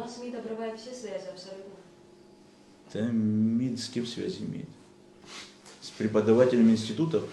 нас МИД обрывает все связи абсолютно. Да, МИД с кем связь имеет? С преподавателями институтов?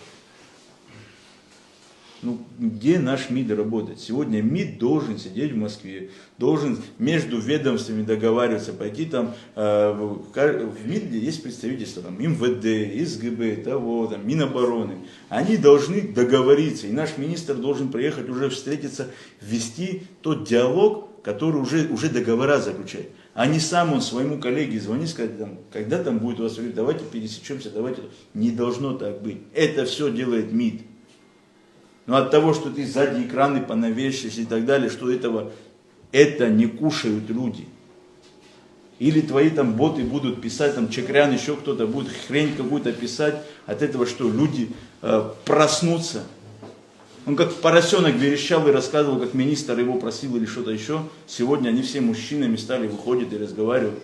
Ну, где наш МИД работает? Сегодня МИД должен сидеть в Москве, должен между ведомствами договариваться, пойти там, в МИД есть представительство, там, МВД, СГБ, того, там, Минобороны. Они должны договориться, и наш министр должен приехать уже встретиться, ввести тот диалог, который уже договора заключает. А не сам он своему коллеге звонит, сказать, там, когда там будет у вас, давайте пересечемся, давайте. Не должно так быть. Это все делает МИД. Но от того, что ты сзади экраны понавешиваешь и так далее, что это не кушают люди. Или твои там боты будут писать, там Чекрян, еще кто-то будет хрень какую-то писать, от этого что люди проснутся. Он как поросенок верещал и рассказывал, как министр его просил или что-то еще. Сегодня они все мужчинами стали, выходят и разговаривают.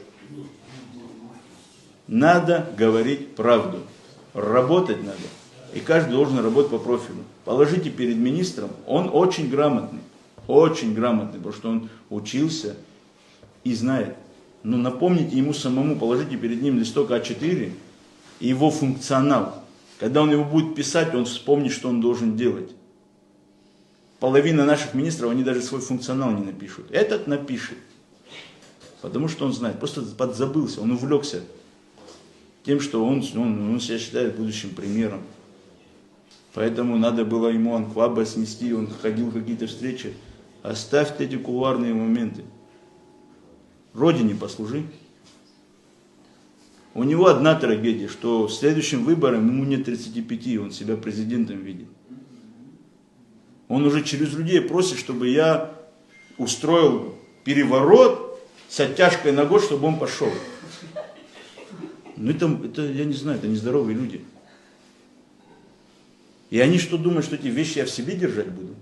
Надо говорить правду. Работать надо. И каждый должен работать по профилю. Положите перед министром, он очень грамотный, потому что он учился и знает. Но напомните ему самому, положите перед ним листок А4 и его функционал. Когда он его будет писать, он вспомнит, что он должен делать. Половина наших министров, они даже свой функционал не напишут. Этот напишет, потому что он знает, просто подзабылся, он увлекся тем, что он себя считает будущим примером. Поэтому надо было ему анклаба снести, он ходил в какие-то встречи. Оставь эти кулуарные моменты. Родине послужи. У него одна трагедия, что в следующем выборе ему нет 35, он себя президентом видит. Он уже через людей просит, чтобы я устроил переворот с оттяжкой на год, чтобы он пошел. Но это я не знаю, это нездоровые люди. И они что думают, что эти вещи я в себе держать буду?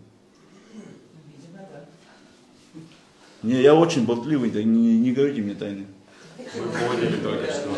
Не, я очень болтливый, не говорите мне тайны. Мы поняли только что.